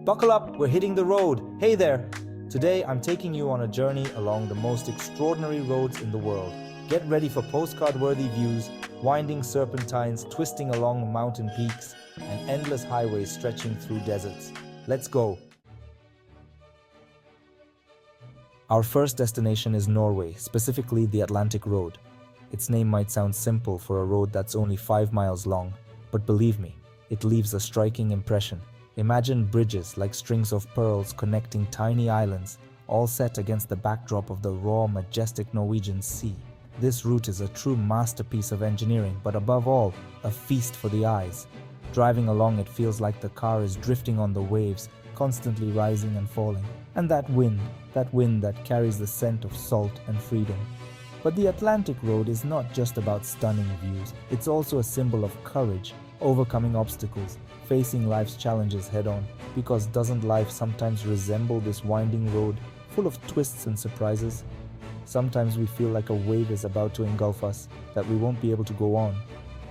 Buckle up, we're hitting the road. Hey there! Today I'm taking you on a journey along the most extraordinary roads in the world. Get ready for postcard-worthy views, winding serpentines twisting along mountain peaks, and endless highways stretching through deserts. Let's go! Our first destination is Norway, specifically the Atlantic Road. Its name might sound simple for a road that's only 5 miles long, but believe me, it leaves a striking impression. Imagine bridges like strings of pearls connecting tiny islands, all set against the backdrop of the raw, majestic Norwegian Sea. This route is a true masterpiece of engineering, but above all, a feast for the eyes. Driving along it feels like the car is drifting on the waves, constantly rising and falling. And that wind that carries the scent of salt and freedom. But the Atlantic Road is not just about stunning views, it's also a symbol of courage, overcoming obstacles, facing life's challenges head-on. Because doesn't life sometimes resemble this winding road, full of twists and surprises? Sometimes we feel like a wave is about to engulf us, that we won't be able to go on.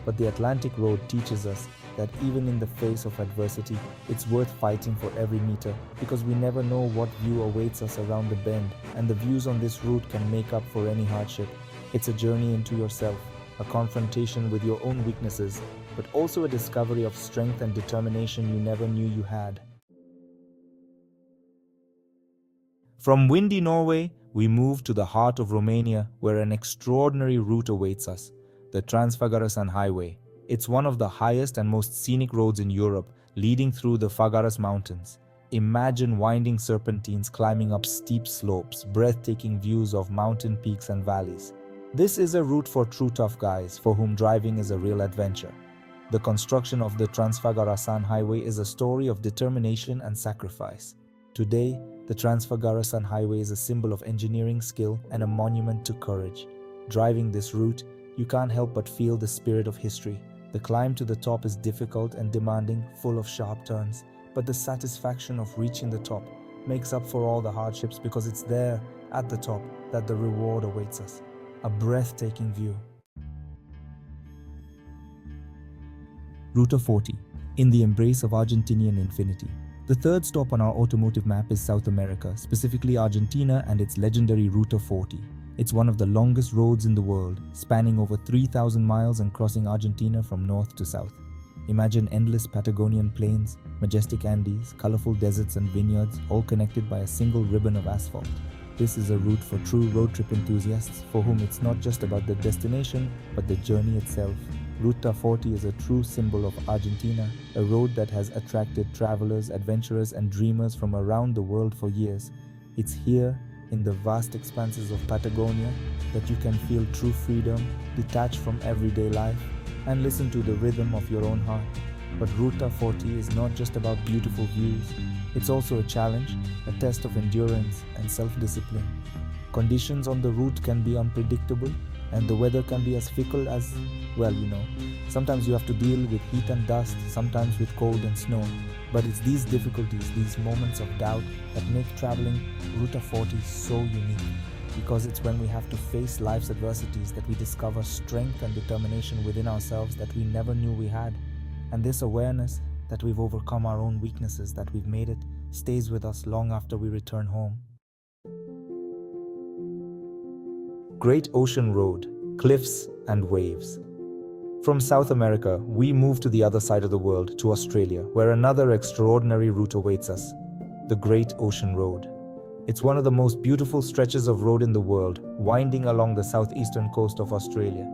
But the Atlantic Road teaches us that even in the face of adversity, it's worth fighting for every meter, because we never know what view awaits us around the bend, and the views on this route can make up for any hardship. It's a journey into yourself, a confrontation with your own weaknesses, but also a discovery of strength and determination you never knew you had. From windy Norway, we move to the heart of Romania, where an extraordinary route awaits us, the Trans-Făgărașan Highway. It's one of the highest and most scenic roads in Europe, leading through the Făgăraș Mountains. Imagine winding serpentines climbing up steep slopes, breathtaking views of mountain peaks and valleys. This is a route for true tough guys, for whom driving is a real adventure. The construction of the Trans-Făgărașan Highway is a story of determination and sacrifice. Today, the Trans-Făgărașan Highway is a symbol of engineering skill and a monument to courage. Driving this route, you can't help but feel the spirit of history. The climb to the top is difficult and demanding, full of sharp turns, but the satisfaction of reaching the top makes up for all the hardships, because it's there, at the top, that the reward awaits us. A breathtaking view. Ruta 40, in the embrace of Argentinian infinity. The third stop on our automotive map is South America, specifically Argentina and its legendary Ruta 40. It's one of the longest roads in the world, spanning over 3,000 miles and crossing Argentina from north to south. Imagine endless Patagonian plains, majestic Andes, colorful deserts and vineyards, all connected by a single ribbon of asphalt. This is a route for true road trip enthusiasts, for whom it's not just about the destination, but the journey itself. Ruta 40 is a true symbol of Argentina, a road that has attracted travelers, adventurers and dreamers from around the world for years. It's here, in the vast expanses of Patagonia, that you can feel true freedom, detached from everyday life, and listen to the rhythm of your own heart. But Ruta 40 is not just about beautiful views. It's also a challenge, a test of endurance and self-discipline. Conditions on the route can be unpredictable, and the weather can be as fickle as, well, sometimes you have to deal with heat and dust, sometimes with cold and snow. But it's these difficulties, these moments of doubt, that make traveling Ruta 40 so unique. Because it's when we have to face life's adversities that we discover strength and determination within ourselves that we never knew we had. And this awareness that we've overcome our own weaknesses, that we've made it, stays with us long after we return home. Great Ocean Road, cliffs and waves. From South America, we move to the other side of the world, to Australia, where another extraordinary route awaits us, the Great Ocean Road. It's one of the most beautiful stretches of road in the world, winding along the southeastern coast of Australia.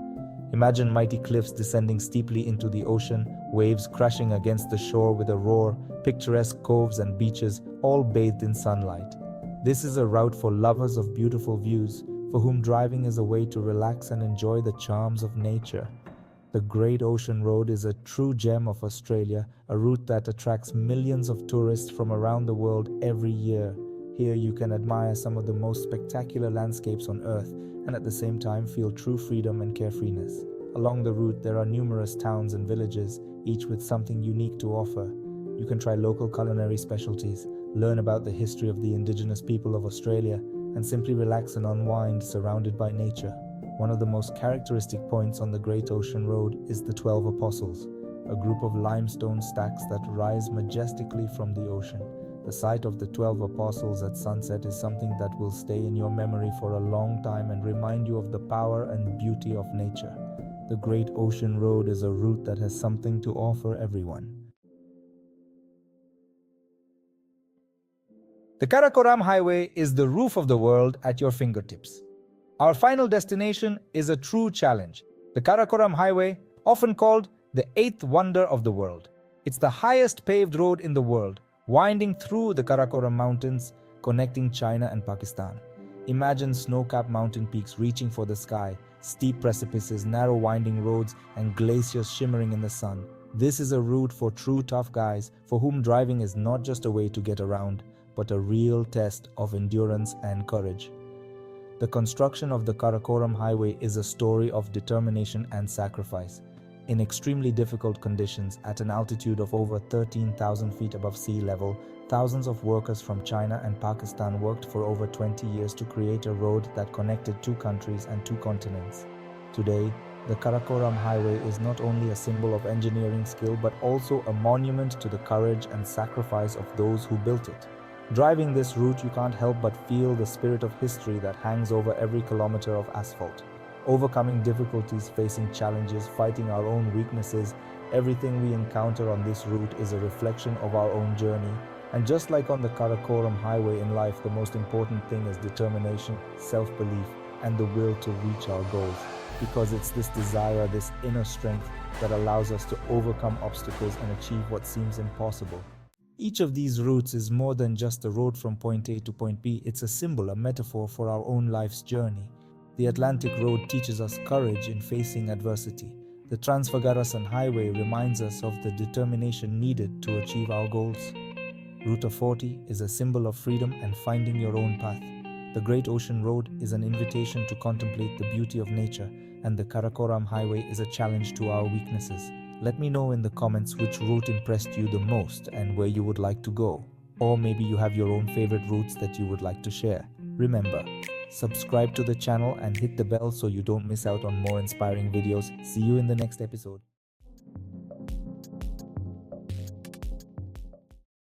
Imagine mighty cliffs descending steeply into the ocean, waves crashing against the shore with a roar, picturesque coves and beaches, all bathed in sunlight. This is a route for lovers of beautiful views, for whom driving is a way to relax and enjoy the charms of nature. The Great Ocean Road is a true gem of Australia, a route that attracts millions of tourists from around the world every year. Here you can admire some of the most spectacular landscapes on Earth, and at the same time feel true freedom and carefreeness. Along the route there are numerous towns and villages, each with something unique to offer. You can try local culinary specialties, learn about the history of the indigenous people of Australia, and simply relax and unwind surrounded by nature. One of the most characteristic points on the Great Ocean Road is the 12 Apostles, a group of limestone stacks that rise majestically from the ocean. The sight of the 12 apostles at sunset is something that will stay in your memory for a long time and remind you of the power and beauty of nature. The Great Ocean Road is a route that has something to offer everyone. The Karakoram Highway is the roof of the world at your fingertips. Our final destination is a true challenge. The Karakoram Highway, often called the eighth wonder of the world. It's the highest paved road in the world, winding through the Karakoram Mountains, connecting China and Pakistan. Imagine snow-capped mountain peaks reaching for the sky, steep precipices, narrow winding roads, and glaciers shimmering in the sun. This is a route for true tough guys, for whom driving is not just a way to get around, but a real test of endurance and courage. The construction of the Karakoram Highway is a story of determination and sacrifice. In extremely difficult conditions, at an altitude of over 13,000 feet above sea level, thousands of workers from China and Pakistan worked for over 20 years to create a road that connected two countries and two continents. Today, the Karakoram Highway is not only a symbol of engineering skill but also a monument to the courage and sacrifice of those who built it. Driving this route, you can't help but feel the spirit of history that hangs over every kilometer of asphalt. Overcoming difficulties, facing challenges, fighting our own weaknesses, everything we encounter on this route is a reflection of our own journey. And just like on the Karakoram Highway in life, the most important thing is determination, self-belief, and the will to reach our goals. Because it's this desire, this inner strength that allows us to overcome obstacles and achieve what seems impossible. Each of these routes is more than just a road from point A to point B. It's a symbol, a metaphor for our own life's journey. The Atlantic Road teaches us courage in facing adversity. The Trans-Fergusson Highway reminds us of the determination needed to achieve our goals. Route 40 is a symbol of freedom and finding your own path. The Great Ocean Road is an invitation to contemplate the beauty of nature, and the Karakoram Highway is a challenge to our weaknesses. Let me know in the comments which route impressed you the most and where you would like to go. Or maybe you have your own favorite routes that you would like to share. Remember, subscribe to the channel and hit the bell so you don't miss out on more inspiring videos. See you in the next episode.